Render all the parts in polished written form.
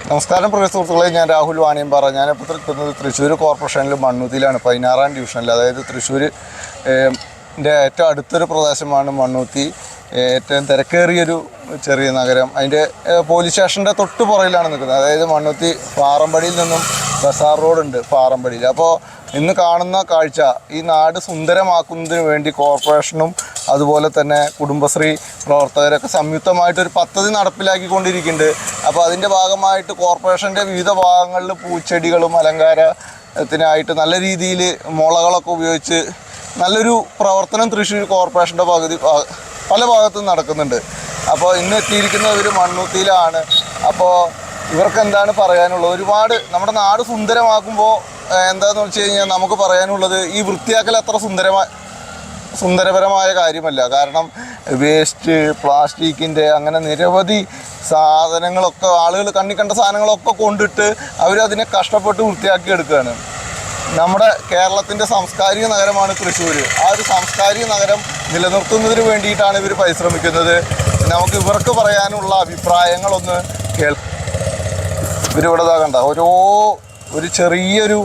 നമസ്കാരം പ്രിയ സുഹൃത്തുക്കളെ, ഞാൻ രാഹുൽ വാണിയമ്പാറ. ഞാനിപ്പോൾ നിൽക്കുന്നത് തൃശ്ശൂർ കോർപ്പറേഷനിൽ മണ്ണൂത്തിയിലാണ്, 16-ാം ഡിവിഷനിൽ. അതായത് തൃശ്ശൂരിൻ്റെ ഏറ്റവും അടുത്തൊരു പ്രദേശമാണ് മണ്ണൂത്തി. ഏറ്റവും തിരക്കേറിയൊരു ചെറിയ നഗരം. അതിൻ്റെ പോലീസ് സ്റ്റേഷൻ്റെ തൊട്ട് പുറയിലാണ് നിൽക്കുന്നത്. അതായത് മണ്ണൂത്തി പാറമ്പടിയിൽ നിന്നും ബസാർ റോഡുണ്ട് പാറമ്പടിയിൽ. അപ്പോൾ ഇന്ന് കാണുന്ന കാഴ്ച, ഈ നാട് സുന്ദരമാക്കുന്നതിന് വേണ്ടി കോർപ്പറേഷനും അതുപോലെ തന്നെ കുടുംബശ്രീ പ്രവർത്തകരൊക്കെ സംയുക്തമായിട്ടൊരു പദ്ധതി നടപ്പിലാക്കിക്കൊണ്ടിരിക്കുന്നുണ്ട്. അപ്പോൾ അതിൻ്റെ ഭാഗമായിട്ട് കോർപ്പറേഷൻ്റെ വിവിധ ഭാഗങ്ങളിൽ പൂച്ചെടികളും അലങ്കാരത്തിനായിട്ട് നല്ല രീതിയിൽ മുളകളൊക്കെ ഉപയോഗിച്ച് നല്ലൊരു പ്രവർത്തനം തൃശ്ശൂർ കോർപ്പറേഷൻ്റെ പല ഭാഗത്തും നടക്കുന്നുണ്ട്. അപ്പോൾ ഇന്ന് എത്തിയിരിക്കുന്നത് ഒരു മണ്ണൂത്തിയിലാണ്. അപ്പോൾ ഇവർക്ക് എന്താണ് പറയാനുള്ളത്? ഒരുപാട് നമ്മുടെ നാട് സുന്ദരമാക്കുമ്പോൾ എന്താണെന്ന് വെച്ച് കഴിഞ്ഞാൽ നമുക്ക് പറയാനുള്ളത്, ഈ വൃത്തിയാക്കൽ അത്ര സുന്ദരപരമായ കാര്യമല്ല. കാരണം വേസ്റ്റ്, പ്ലാസ്റ്റിക്കിൻ്റെ അങ്ങനെ നിരവധി സാധനങ്ങളൊക്കെ ആളുകൾ കണ്ട സാധനങ്ങളൊക്കെ കൊണ്ടിട്ട് അവരതിനെ കഷ്ടപ്പെട്ട് വൃത്തിയാക്കി എടുക്കുകയാണ്. നമ്മുടെ കേരളത്തിൻ്റെ സാംസ്കാരിക നഗരമാണ് തൃശ്ശൂർ. ആ ഒരു സാംസ്കാരിക നഗരം നിലനിർത്തുന്നതിന് വേണ്ടിയിട്ടാണ് ഇവർ പരിശ്രമിക്കുന്നത്. നമുക്ക് ഇവർക്ക് പറയാനുള്ള അഭിപ്രായങ്ങളൊന്ന് ഇവരിവിടെ കണ്ട ഒരു ചെറിയൊരു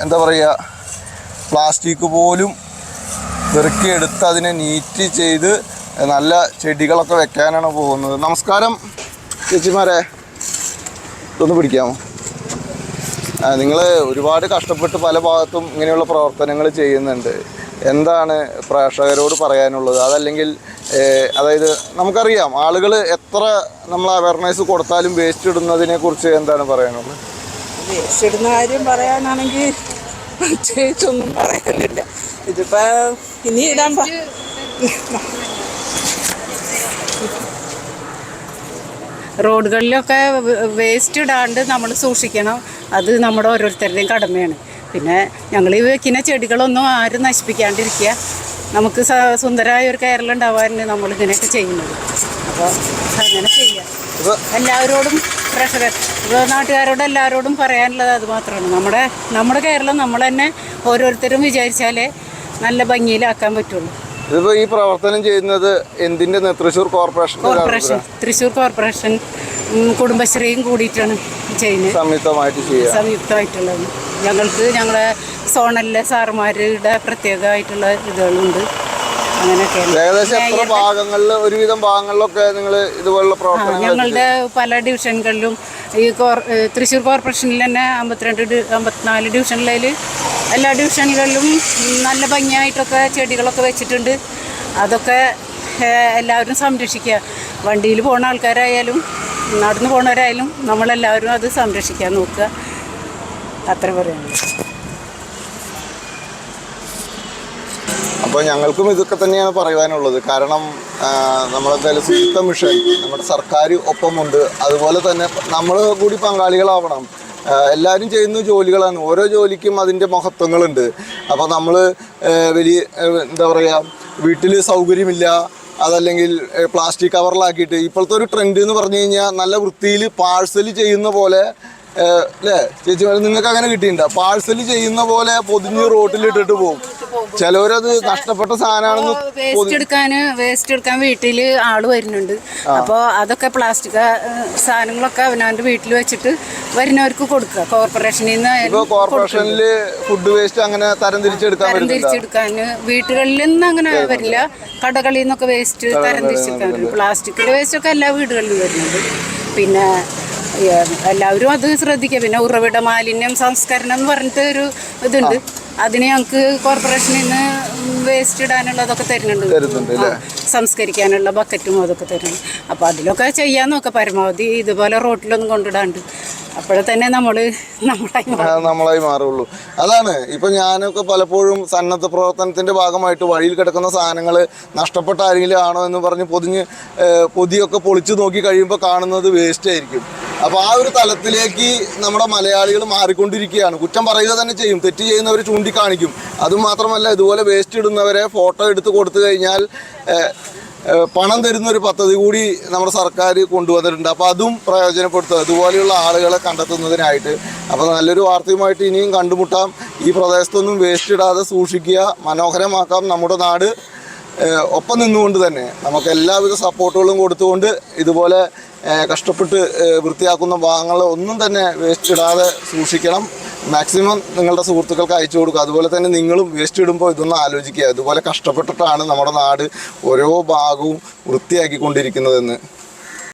എന്താ പറയുക, പ്ലാസ്റ്റിക് പോലും വെറുക്കിയെടുത്ത് അതിനെ നീറ്റ് ചെയ്ത് നല്ല ചെടികളൊക്കെ വെക്കാനാണ് പോകുന്നത്. നമസ്കാരം ചേച്ചിമാരെ, ഇതൊന്ന് പിടിക്കാമോ? നിങ്ങൾ ഒരുപാട് കഷ്ടപ്പെട്ട് പല ഭാഗത്തും ഇങ്ങനെയുള്ള പ്രവർത്തനങ്ങൾ ചെയ്യുന്നുണ്ട്. എന്താണ് പ്രേക്ഷകരോട് പറയാനുള്ളത്? അതല്ലെങ്കിൽ അതായത് നമുക്കറിയാം ആളുകൾ എത്ര നമ്മൾ അവയർനെസ് കൊടുത്താലും വേസ്റ്റ് ഇടുന്നതിനെ കുറിച്ച് എന്താണ് പറയാനുള്ളത്? വേസ്റ്റ് ഇടുന്ന കാര്യം പറയാനാണെങ്കിൽ പ്രത്യേകിച്ചൊന്നും പറയാനില്ല. ഇതിപ്പോൾ ഇനി ഇടാൻ റോഡുകളിലൊക്കെ വേസ്റ്റ് ഇടാണ്ട് നമ്മൾ സൂക്ഷിക്കണം. അത് നമ്മുടെ ഓരോരുത്തരുടെയും കടമയാണ്. പിന്നെ ഞങ്ങൾ ഈ വെക്കുന്ന ചെടികളൊന്നും ആരും നശിപ്പിക്കാണ്ടിരിക്കുക. നമുക്ക് സുന്ദരമായ ഒരു കേരളം ഉണ്ടാവാനാണ് നമ്മളിങ്ങനെയൊക്കെ ചെയ്യുന്നത്. അപ്പോൾ അങ്ങനെ ചെയ്യാം. എല്ലാവരോടും നാട്ടുകാരോട് എല്ലാവരോടും പറയാനുള്ളത് അത് മാത്രമാണ്. നമ്മുടെ കേരളം നമ്മൾ തന്നെ ഓരോരുത്തരും വിചാരിച്ചാലേ നല്ല ഭംഗിയിലാക്കാൻ പറ്റുള്ളൂ. ഇതിപ്പോൾ ഈ പ്രവർത്തനം ചെയ്യുന്നത് എന്തിൻ്റെ? തൃശ്ശൂർ കോർപ്പറേഷൻ തൃശ്ശൂർ കോർപ്പറേഷൻ കുടുംബശ്രീയും കൂടിയിട്ടാണ് ചെയ്യുന്നത്. സംയുക്തമായിട്ടുള്ളത്. ഞങ്ങളെ സോണലിലെ സാറുമാരുടെ പ്രത്യേകമായിട്ടുള്ള ഇതുകളുണ്ട്. ഒരുവിധം ഭാഗങ്ങളിലൊക്കെ നിങ്ങൾ ഇതുപോലുള്ള പ്രവർത്തനങ്ങൾ ഞങ്ങളുടെ പല ഡിവിഷനുകളിലും ഈ തൃശ്ശൂർ കോർപ്പറേഷനിൽ തന്നെ 54 ഡിവിഷനിൽ എല്ലാ ഡിവിഷനുകളിലും നല്ല ഭംഗിയായിട്ടൊക്കെ ചെടികളൊക്കെ വെച്ചിട്ടുണ്ട്. അതൊക്കെ എല്ലാവരും സംരക്ഷിക്കുക. വണ്ടിയിൽ പോകുന്ന ആൾക്കാരായാലും നടന്നു പോകുന്നവരായാലും നമ്മളെല്ലാവരും അത് സംരക്ഷിക്കാൻ നോക്കുക. അത്ര പറയുന്നത്. അപ്പോൾ ഞങ്ങൾക്കും ഇതൊക്കെ തന്നെയാണ് പറയുവാനുള്ളത്. കാരണം നമ്മളെന്തായാലും ശുചിത്വ മിഷൻ നമ്മുടെ സർക്കാർ ഒപ്പമുണ്ട്. അതുപോലെ തന്നെ നമ്മൾ കൂടി പങ്കാളികളാവണം. എല്ലാവരും ചെയ്യുന്ന ജോലികളാണ്. ഓരോ ജോലിക്കും അതിൻ്റെ മഹത്വങ്ങളുണ്ട്. അപ്പോൾ നമ്മൾ വലിയ എന്താ പറയുക, വീട്ടിൽ സൗകര്യമില്ല, അതല്ലെങ്കിൽ പ്ലാസ്റ്റിക് കവറിലാക്കിയിട്ട് ഇപ്പോഴത്തെ ഒരു ട്രെൻഡ് എന്ന് പറഞ്ഞു കഴിഞ്ഞാൽ നല്ല വൃത്തിയിൽ പാഴ്സൽ ചെയ്യുന്ന പോലെ അല്ലേ ചേച്ചി? നിങ്ങൾക്ക് അങ്ങനെ കിട്ടിയിട്ടുണ്ടോ? പാഴ്സൽ ചെയ്യുന്ന പോലെ പൊതിഞ്ഞ് റോട്ടിലിട്ടിട്ട് പോകും. ചിലവരത് നഷ്ടപ്പെട്ട സാധനമാണെന്ന്. വേസ്റ്റ് എടുക്കാൻ വീട്ടിൽ ആള് വരുന്നുണ്ട്. അപ്പോൾ അതൊക്കെ പ്ലാസ്റ്റിക് സാധനങ്ങളൊക്കെ അവനവൻ്റെ വീട്ടിൽ വെച്ചിട്ട് വരുന്നവർക്ക് കൊടുക്കുക. കോർപ്പറേഷനിൽ ഫുഡ് വേസ്റ്റ് അങ്ങനെ തരംതിരിച്ചെടുക്കാൻ വീട്ടുകളിൽ നിന്ന് അങ്ങനെ വരില്ല. കടകളിൽ നിന്നൊക്കെ വേസ്റ്റ് തരംതിരിച്ചെടുക്കാൻ പ്ലാസ്റ്റിക്കിൻ്റെ വേസ്റ്റ് ഒക്കെ എല്ലാ വീടുകളിലും വരുന്നുണ്ട്. പിന്നെ എല്ലാവരും അത് ശ്രദ്ധിക്കുക. പിന്നെ ഉറവിട മാലിന്യം സംസ്കരണം എന്ന് പറഞ്ഞിട്ട് ഒരു ഇതുണ്ട്. അതിന് ഞങ്ങൾക്ക് കോർപ്പറേഷനിൽ നിന്ന് വേസ്റ്റ് ഇടാനുള്ളതൊക്കെ തരുന്നുണ്ട്. സംസ്കരിക്കാനുള്ള ബക്കറ്റും അതൊക്കെ തരുന്നുണ്ട്. അപ്പോൾ അതിലൊക്കെ ചെയ്യാൻ നോക്കാം പരമാവധി. ഇതുപോലെ റോട്ടിലൊന്നും കൊണ്ടിടാണ്ട്. അപ്പോഴേ തന്നെ നമ്മളായി മാറുള്ളൂ. അതാണ് ഇപ്പം ഞാനൊക്കെ പലപ്പോഴും സന്നദ്ധ പ്രവർത്തനത്തിൻ്റെ ഭാഗമായിട്ട് വഴിയിൽ കിടക്കുന്ന സാധനങ്ങൾ നഷ്ടപ്പെട്ട ആരെങ്കിലും ആണോ എന്ന് പറഞ്ഞ് പൊതിയൊക്കെ പൊളിച്ചു നോക്കി കഴിയുമ്പോൾ കാണുന്നത് വേസ്റ്റ് ആയിരിക്കും. അപ്പോൾ ആ ഒരു തലത്തിലേക്ക് നമ്മുടെ മലയാളികൾ മാറിക്കൊണ്ടിരിക്കുകയാണ്. കുറ്റം പറയുക തന്നെ ചെയ്യും. തെറ്റ് ചെയ്യുന്നവർ ചൂണ്ടിക്കാണിക്കും. അതുമാത്രമല്ല, ഇതുപോലെ വേസ്റ്റ് ഇടുന്നവരെ ഫോട്ടോ എടുത്ത് കൊടുത്തു കഴിഞ്ഞാൽ പണം തരുന്ന ഒരു പദ്ധതി കൂടി നമ്മുടെ സർക്കാർ കൊണ്ടുവന്നിട്ടുണ്ട്. അപ്പോൾ അതും പ്രയോജനപ്പെടുത്തുക ഇതുപോലെയുള്ള ആളുകളെ കണ്ടെത്തുന്നതിനായിട്ട്. അപ്പോൾ നല്ലൊരു വാർത്തയുമായിട്ട് ഇനിയും കണ്ടുമുട്ടാം. ഈ പ്രദേശത്തൊന്നും വേസ്റ്റ് ഇടാതെ സൂക്ഷിക്കുക, മനോഹരമാക്കാം നമ്മുടെ നാട്. ഒപ്പം നിന്നുകൊണ്ട് തന്നെ നമുക്ക് എല്ലാവിധ സപ്പോർട്ടുകളും കൊടുത്തുകൊണ്ട് ഇതുപോലെ കഷ്ടപ്പെട്ട് വൃത്തിയാക്കുന്ന ഭാഗങ്ങൾ ഒന്നും തന്നെ വേസ്റ്റ് ഇടാതെ സൂക്ഷിക്കണം. മാക്സിമം നിങ്ങളുടെ സുഹൃത്തുക്കൾക്ക് അയച്ചു കൊടുക്കുക. അതുപോലെ തന്നെ നിങ്ങളും വേസ്റ്റ് ഇടുമ്പോൾ ഇതൊന്നും ആലോചിക്കുക, ഇതുപോലെ കഷ്ടപ്പെട്ടിട്ടാണ് നമ്മുടെ നാട് ഓരോ ഭാഗവും വൃത്തിയാക്കിക്കൊണ്ടിരിക്കുന്നതെന്ന്.